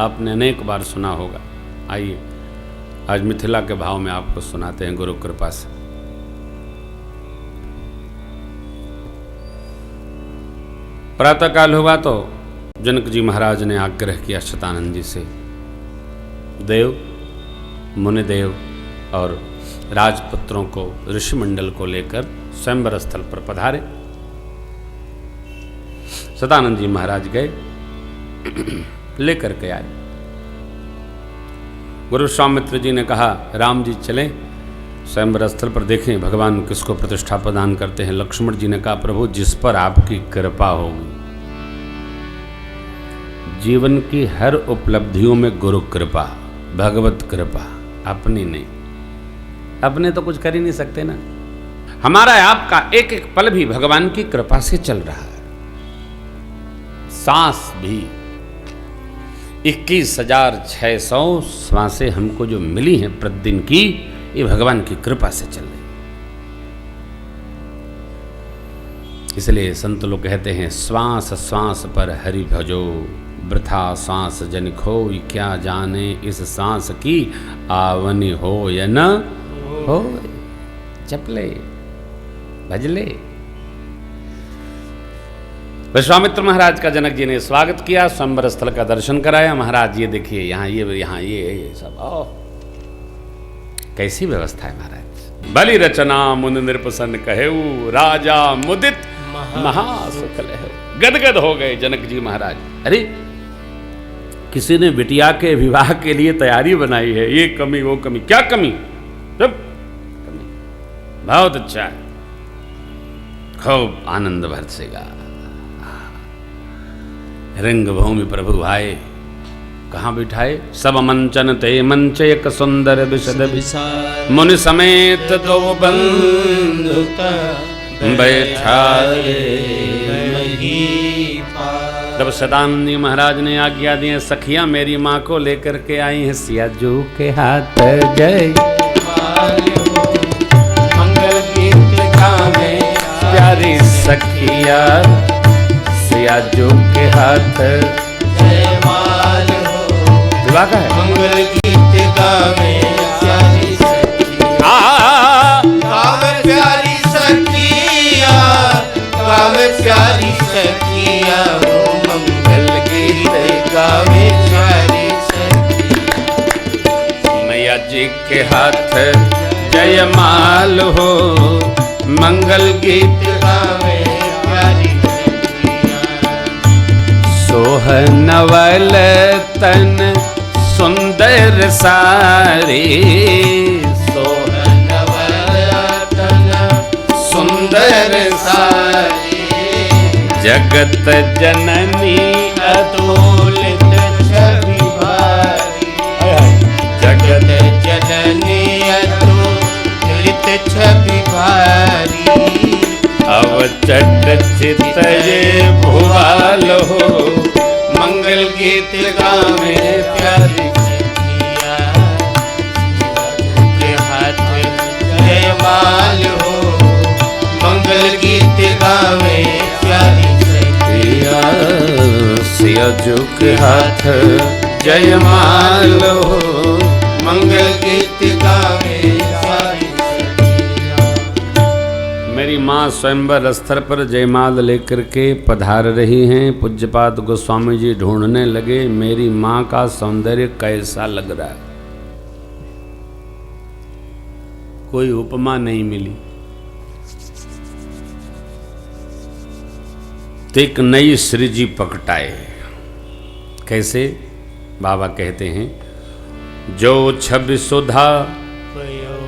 आपने अनेक बार सुना होगा। आइए आज मिथिला के भाव में आपको सुनाते हैं गुरु कृपा से। प्रातःकाल हुआ तो जनक जी महाराज ने आग्रह किया शतानंद जी से, देव, मुनिदेव और राजपुत्रों को, ऋषिमंडल को लेकर स्वयंवर स्थल पर पधारे। शतानंद जी महाराज गए, लेकर के आए। गुरु विश्वामित्र जी ने कहा, राम जी चलें स्वयंवर स्थल पर, देखें भगवान किसको प्रतिष्ठा प्रदान करते हैं। लक्ष्मण जी ने कहा, प्रभु जिस पर आपकी कृपा होगी। जीवन की हर उपलब्धियों में गुरु कृपा, भगवत कृपा, अपनी नहीं। अपने तो कुछ कर ही नहीं सकते ना। हमारा आपका एक एक पल भी भगवान की कृपा से चल रहा है। सांस भी 21,600 श्वासें हमको जो मिली हैं प्रतिदिन की, ये भगवान की कृपा से चल रही। इसलिए संत लोग कहते हैं, श्वास श्वास पर हरि भजो, वृथा श्वास जन खोई, क्या जाने इस सांस की आवनी हो या न हो। जपले भजले। विश्वामित्र महाराज का जनक जी ने स्वागत किया, स्वयंवर स्थल का दर्शन कराया। महाराज ये देखिए, यहाँ ये सब, ओ कैसी व्यवस्था है महाराज। बलि रचना मुनि नृपसन कहेऊ, राजा मुदित महासुख लहेऊ। गदगद हो गए जनक जी महाराज। अरे किसी ने बिटिया के विवाह के लिए तैयारी बनाई है, ये कमी वो कमी, क्या कमी, सब कमी, बहुत अच्छा है, खूब आनंद बरसेगा। रंगभूमि प्रभु आए, कहाँ बिठाए, सब मंचन ते मंच एक सुंदर विशद मुनि समेत दो बंधु बैठाए। जब शतानंद जी महाराज ने आज्ञा दी, सखियां मेरी माँ को लेकर के आई हैं, सियाजू के हाथ जय मंगल गीत गावे प्यारी सखिया, सियाजू के हाथ जय माल हो। विवाह का है, मंगल गीत गावे प्यारी सखिया, गावे प्यारी सखिया, गावे प्यारी सखिया, मंगल गीत गावे प्यारी सखिया। मैया जी के हाथ जय माल हो, मंगल गीत गावे प्यारी सखिया। सोहनवल तन सुंदर सारी, सोहनवल तन सुंदर सारी, जगत जननी अतुलित छवि भारी, जगत जननी अतुलित छवि भारी। अवचट चित ये भुवाल हो, मंगल गीत गावे प्यारी सखिया, के हाथ जय माल हो, मंगल गीत गावे प्यारी सखिया, सियाजू के हाथ जय माल हो, मंगल गीत गावे प्यारी सखिया। मेरी माँ स्वयंवर स्थल पर जयमाल लेकर के पधार रही हैं। पूज्यपाद गोस्वामी जी ढूंढने लगे, मेरी माँ का सौंदर्य कैसा लग रहा है। कोई उपमा नहीं मिली। तो एक नई सृजी पकटाए। कैसे? बाबा कहते हैं, जो छवि सुधा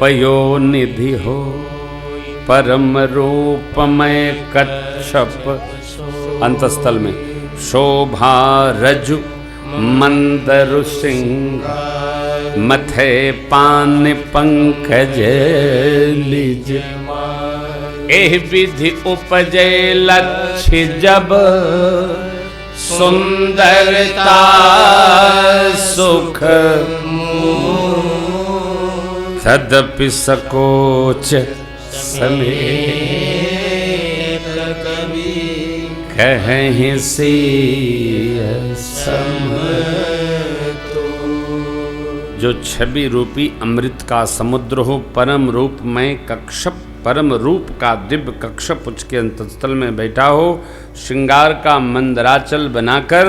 पयो निधि हो, परम रूपमय कच्छप अंतस्थल में, शोभा रजु मंदरु सिंह, मथे पान पंकज लिज, एह विधि उपजे लक्ष्य जब, सुंदरता सुख तदपि सकोच समेत कहीं से सम। जो छवि रूपी अमृत का समुद्र हो, परम रूप में कक्षप, परम रूप का दिव्य कक्षप उसके अंतस्थल में बैठा हो, श्रृंगार का मंदराचल बनाकर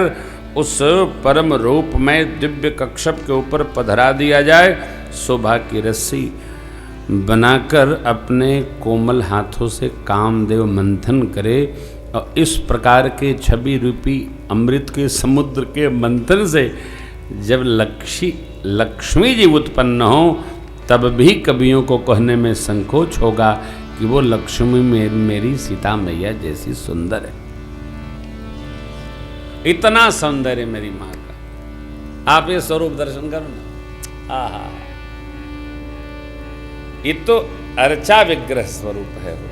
उस परम रूप में दिव्य कक्षप के ऊपर पधरा दिया जाए, शोभा की रस्सी बनाकर अपने कोमल हाथों से कामदेव मंथन करे, और इस प्रकार के छवि रूपी अमृत के समुद्र के मंथन से जब लक्ष्मी जी उत्पन्न हो, तब भी कवियों को कहने में संकोच होगा कि वो लक्ष्मी मेरी सीता मैया जैसी सुंदर है। इतना सौंदर्य मेरी माँ का, आप ये स्वरूप दर्शन करो ना, आहा, ये तो अर्चा विग्रह स्वरूप है वो।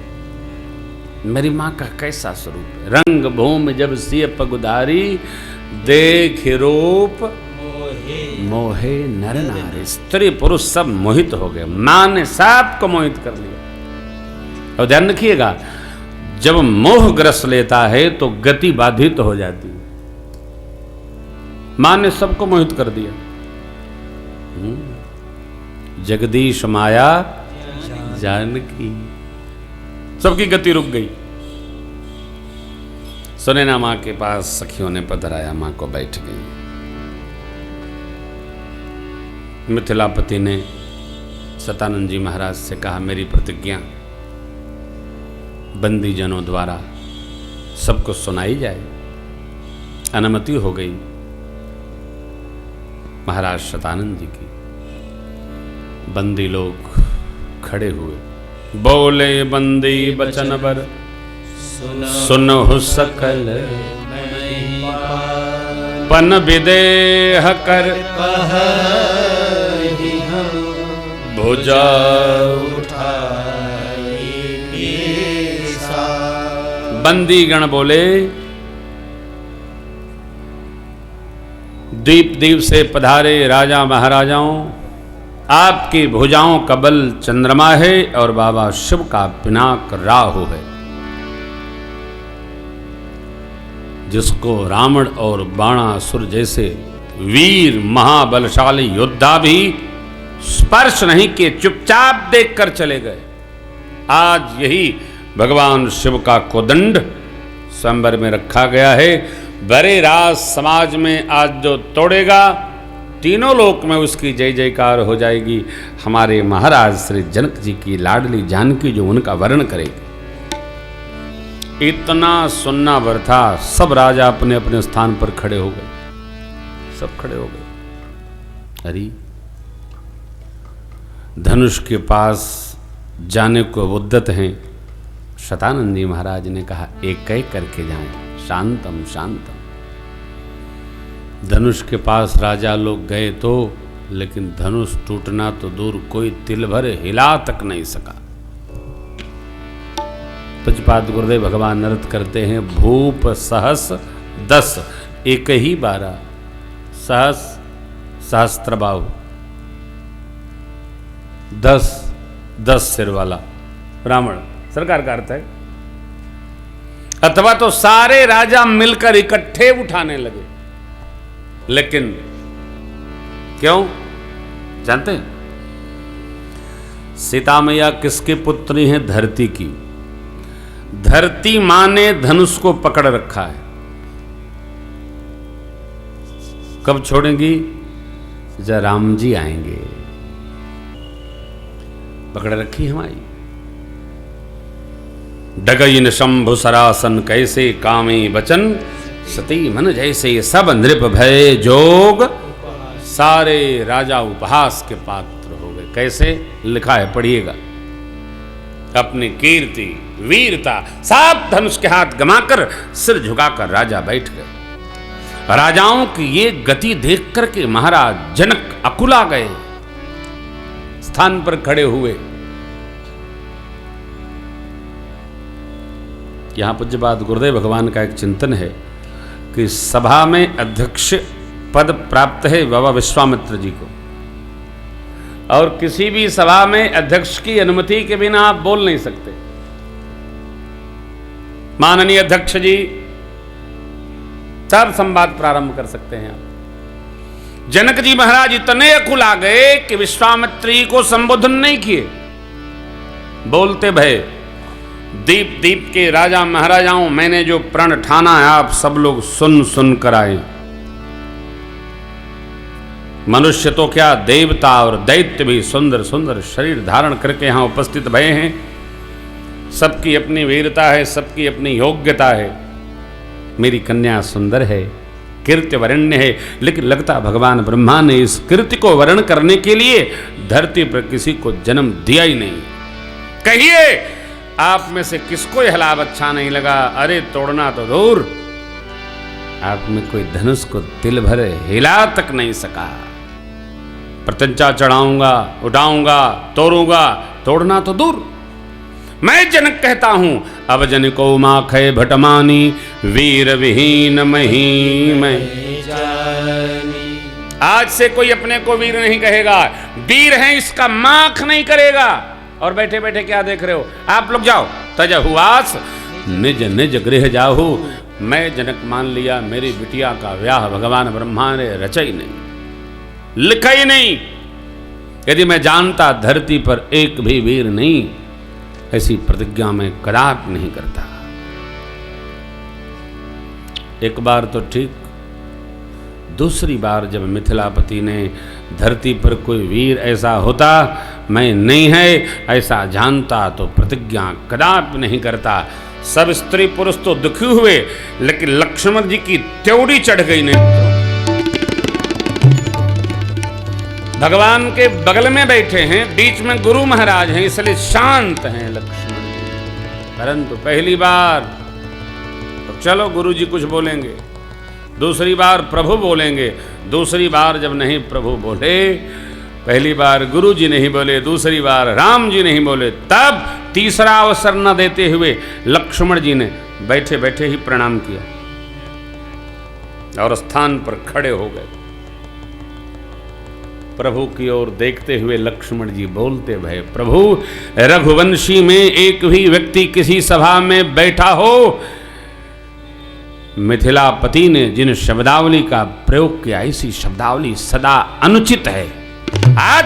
मेरी माँ का कैसा स्वरूप है। रंग भूमि जब सिय पगुधारी, देख रूप मोहे नर नारी। स्त्री पुरुष सब मोहित हो गए, माँ ने सबको मोहित कर लिया। और ध्यान रखिएगा, जब मोह ग्रस लेता है तो गति बाधित हो जाती है। माँ ने सबको मोहित कर दिया। जगदीश माया जानकी, सबकी गति रुक गई। सुनैना माँ के पास सखियों ने पधराया, माँ को बैठ गई। मिथिलापति ने सतानंद जी महाराज से कहा, मेरी प्रतिज्ञा बंदी जनों द्वारा सबको सुनाई जाए। अनुमति हो गई महाराज सतानंद जी की। बंदी लोग खड़े हुए, बोले बंदी बचन बर, सुनहु सकल पन विदेह कर, भुजा बंदी गण बोले, दीप दीप से पधारे राजा महाराजाओं, आपकी भुजाओं का बल चंद्रमा है और बाबा शिव का पिनाक राहु है, जिसको रावण और बाणासुर जैसे वीर महाबलशाली योद्धा भी स्पर्श नहीं किए, चुपचाप देखकर चले गए। आज यही भगवान शिव का कोदंड स्वयंवर में रखा गया है। बड़े राज समाज में आज जो तोड़ेगा, तीनों लोक में उसकी जय जयकार हो जाएगी। हमारे महाराज श्री जनक जी की लाडली जानकी जो उनका वर्णन करेगी। इतना सुनना वर था, सब राजा अपने अपने स्थान पर खड़े हो गए, सब खड़े हो गए। अरे धनुष के पास जाने को उद्यत हैं। सतानंद जी महाराज ने कहा, एक एक करके जाएं, शांतम शांतम। धनुष के पास राजा लोग गए तो, लेकिन धनुष टूटना तो दूर, कोई तिल भर हिला तक नहीं सका। पूज्यपाद गुरुदेव भगवान नृत्य करते हैं, भूप सहस 10, एक ही 12, सहस सहस्त्रबाहु, 10 सिर वाला ब्राह्मण सरकार का अर्थ है। अथवा तो सारे राजा मिलकर इकट्ठे उठाने लगे, लेकिन क्यों जानते हैं? सीता मैया किसकी पुत्री है? धरती की। धरती मां ने धनुष को पकड़ रखा है। कब छोड़ेंगी? जब राम जी आएंगे। पकड़ रखी हमारी। डगइन शंभु सरासन, कैसे कामी बचन, सती मन जैसे सब नृप भय जोग, सारे राजा उपहास के पात्र हो गए। कैसे? लिखा है, पढ़िएगा। अपनी कीर्ति वीरता सब धनुष के हाथ गमाकर सिर झुकाकर राजा बैठ गए। राजाओं की ये गति देख करके महाराज जनक अकुला गए, स्थान पर खड़े हुए। यहां पूज्यपाद गुरुदेव भगवान का एक चिंतन है कि सभा में अध्यक्ष पद प्राप्त है बाबा विश्वामित्र जी को, और किसी भी सभा में अध्यक्ष की अनुमति के बिना आप बोल नहीं सकते। माननीय अध्यक्ष जी, तब संवाद प्रारंभ कर सकते हैं आप। जनक जी महाराज इतने अकुला गए कि विश्वामित्री को संबोधन नहीं किए। बोलते भय, दीप दीप के राजा महाराजाओं, मैंने जो प्रण ठाना है आप सब लोग सुन सुन कर आए। मनुष्य तो क्या, देवता और दैत्य भी सुंदर सुंदर शरीर धारण करके यहां उपस्थित भये हैं। सबकी अपनी वीरता है, सबकी अपनी योग्यता है। मेरी कन्या सुंदर है, कीर्ति वरण्य है, लेकिन लगता भगवान ब्रह्मा ने इस कीर्ति को वर्ण करने के लिए धरती पर किसी को जन्म दिया ही नहीं। कहिए आप में से किसको यह लाभ अच्छा नहीं लगा? अरे तोड़ना तो दूर, आप में कोई धनुष को तिल भर हिला तक नहीं सका। प्रत्यंचा चढ़ाऊंगा, उठाऊंगा, तोड़ूंगा, तोड़ना तो दूर। मैं जनक कहता हूं, अब जन को माखय भटमानी, वीर विहीन मही मैं। आज से कोई अपने को वीर नहीं कहेगा, वीर है इसका माख नहीं करेगा। और बैठे बैठे क्या देख रहे हो? आप लोग जाओ, तजहुआस निज निज गृह जाहु। मैं जनक मान लिया, मेरी बिटिया का ब्याह भगवान ब्रह्मा ने रचा ही नहीं, लिखा ही नहीं। यदि मैं जानता धरती पर एक भी वीर नहीं, ऐसी प्रतिज्ञा में कदापि नहीं करता। एक बार तो ठीक, दूसरी बार जब मिथिलापति ने धरती पर कोई वीर ऐसा होता मैं नहीं है ऐसा जानता तो प्रतिज्ञा कदापि नहीं करता। सब स्त्री पुरुष तो दुखी हुए, लेकिन लक्ष्मण जी की त्योड़ी चढ़ गई नहीं। भगवान के बगल में बैठे हैं, बीच में गुरु महाराज हैं, इसलिए शांत हैं लक्ष्मण जी। परंतु पहली बार तो चलो गुरु जी कुछ बोलेंगे, दूसरी बार प्रभु बोलेंगे, दूसरी बार जब नहीं प्रभु बोले, पहली बार गुरु जी नहीं बोले, दूसरी बार राम जी नहीं बोले, तब तीसरा अवसर न देते हुए लक्ष्मण जी ने बैठे बैठे ही प्रणाम किया और स्थान पर खड़े हो गए। प्रभु की ओर देखते हुए लक्ष्मण जी बोलते भय, प्रभु रघुवंशी में एक भी व्यक्ति किसी सभा में बैठा हो, मिथिलापति ने जिन शब्दावली का प्रयोग किया, ऐसी शब्दावली सदा अनुचित है। आज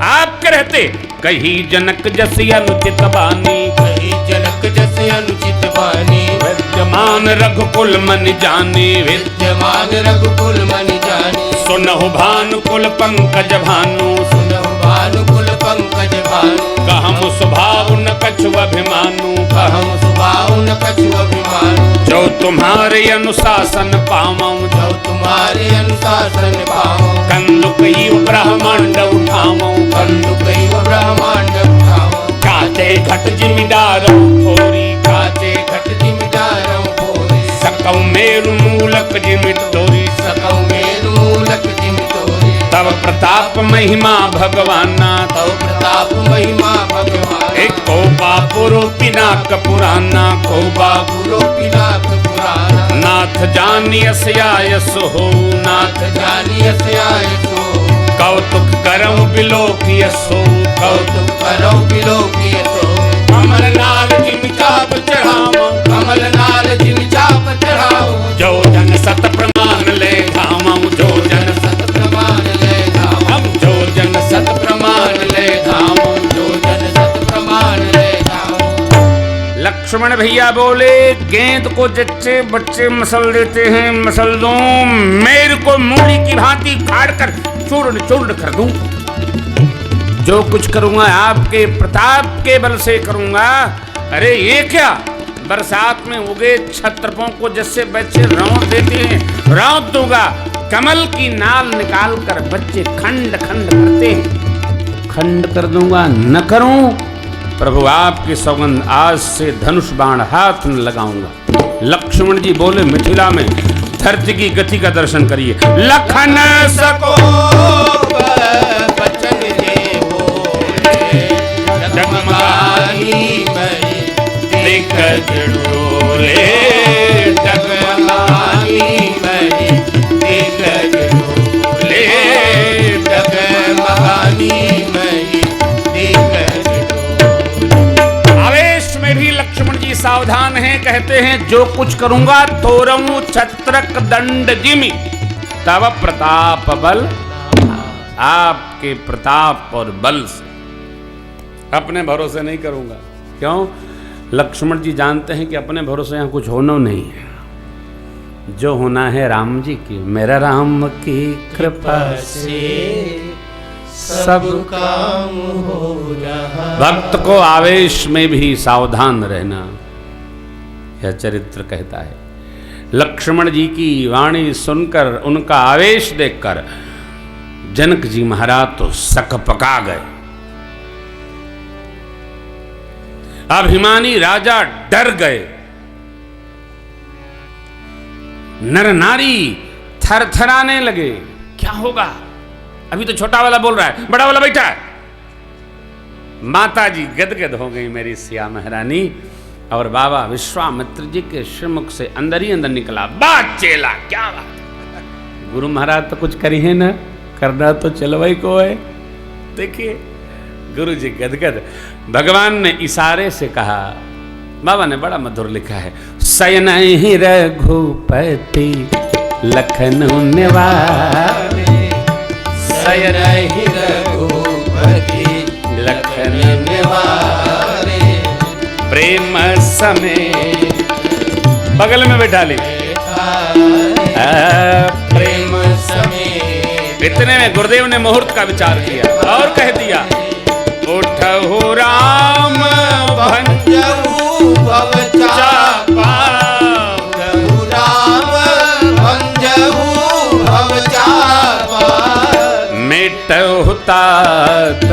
आपके रहते कही जनक जैसी अनुचित बानी, कही जनक जैसे अनुचित बानी, विद्यमान रघुकुल मन जानी, विद्यमान रघुकुल मन जानी। सुनहु भानुकुल पंकज भानु, सुनहु भानुकुल पंकज भानु। कहम स्वभाव न कछु अभिमानु, कहम स्वभाव न कछु अभिमानु। जो तुम्हारे अनुशासन पावऊं, जो तुम्हारे अनुशासन पाऊं। कंदुकैव ब्रह्मांड उठावऊं, कंदुकैव ब्रह्मांड उठावऊं। काते घट जिमिदारौ थोरी, काते घट जिमिदारौ थोरी। सकौ मेरु मूलक जिमि तोरी, सकौ मेरु मूलक जिमि तोरी। तब प्रताप महिमा भगवाना, तव प्रताप महिमा भगवान। एक कोपा पुरो पिनाक पुराना, कोपा पुरो पिनाक पुराना। नाथ जानियस आयस हो, नाथ जानियस आयस हो। कौतुक करौ बिलोकियसो, कौतुक करौ बिलोकियसो। कमल नाल जिमि चाप चढ़ावो, कमल नाल जिमि चाप चढ़ाओ। जो जन सत प्रमाण ले धामौ, जो जन सत प्रमाण ले धामो। हम जो जन सत प्रमाण ले धामो। जो जन सत प्रमाण ले धामो। लक्ष्मण भैया बोले, गेंद को जच्चे बच्चे मसल देते हैं, मसल दो, मेरे को मूली की भांति फाड़ कर चूर्ण चूर्ण कर दूं। जो कुछ करूंगा आपके प्रताप के बल से करूंगा। अरे ये क्या, बरसात में उगे छत्रपों को जैसे बच्चे रौंद देते हैं, रौंद दूंगा। कमल की नाल निकाल कर बच्चे खंड खंड करते हैं, खंड कर दूंगा। न करूं प्रभु आपकी सौगंध, आज से धनुष बाण हाथ न लगाऊंगा। लक्ष्मण जी बोले, मिथिला में धरती की गति का दर्शन करिए। लखन सको बचन जे बोले, जगमगानी मई दिग्गज डोले। जगमगानी मई दिग्गज डोले। जगमगानी मई दिग्गज डोले। आवेश में भी लक्ष्मण जी सावधान हैं, कहते हैं जो कुछ करूंगा तोरऊं छत्रक दंड जिमि। तब प्रताप बल, आपके प्रताप और बल से, अपने भरोसे नहीं करूंगा। क्यों? लक्ष्मण जी जानते हैं कि अपने भरोसे यहाँ कुछ होना नहीं है, जो होना है राम जी की, मेरा राम की कृपा से सब काम हो रहा। भक्त को आवेश में भी सावधान रहना, यह चरित्र कहता है। लक्ष्मण जी की वाणी सुनकर, उनका आवेश देखकर जनक जी महाराज तो सकपका गए। अभिमानी राजा डर गए, नर नारी थरथराने लगे। क्या होगा? अभी तो छोटा वाला बोल रहा है, बड़ा वाला बैठा है। माता जी गदगद हो गई, मेरी सिया महारानी। और बाबा विश्वामित्र जी के श्रीमुख से अंदर ही अंदर निकला, बात चेला, क्या बात। गुरु महाराज तो कुछ करी है ना, करना तो चलवाई को है। देखिए गुरु जी गदगद। भगवान ने इशारे से कहा, बाबा ने बड़ा मधुर लिखा है, सयन ही रघुपति लखनऊ निवारे, सयन ही रघुपति लखनऊ निवारे, प्रेम समेत, बगल में बैठा ली, प्रेम समेत। इतने में गुरुदेव ने मुहूर्त का विचार किया और कह दिया, उठहु राम भंजहु भव चापा, उठहु राम भंजहु भव चापा, मिटहु तात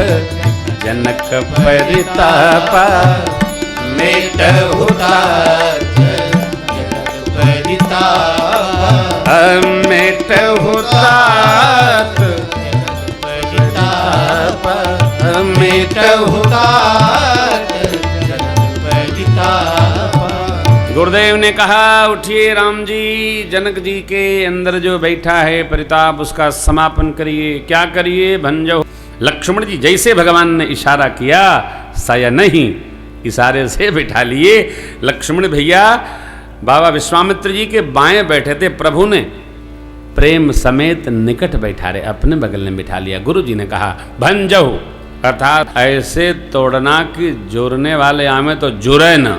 जनक परितापा, मिटहु तात जनक परितापा, मिटहु तात परितापा, मिटहु तात जनक परितापा। गुरुदेव ने कहा, उठिए राम जी, जनक जी के अंदर जो बैठा है परिताप, उसका समापन करिए। क्या करिए? भंजो। लक्ष्मण जी जैसे भगवान ने इशारा किया, साया नहीं, इशारे से बैठा लिए। लक्ष्मण भैया बाबा विश्वामित्र जी के बाएं बैठे थे, प्रभु ने प्रेम समेत निकट बैठा रहे, अपने बगल में बिठा लिया। गुरु जी ने कहा, भंजहु, अर्थात ऐसे तोड़ना कि जोड़ने वाले आमे तो जुड़े न।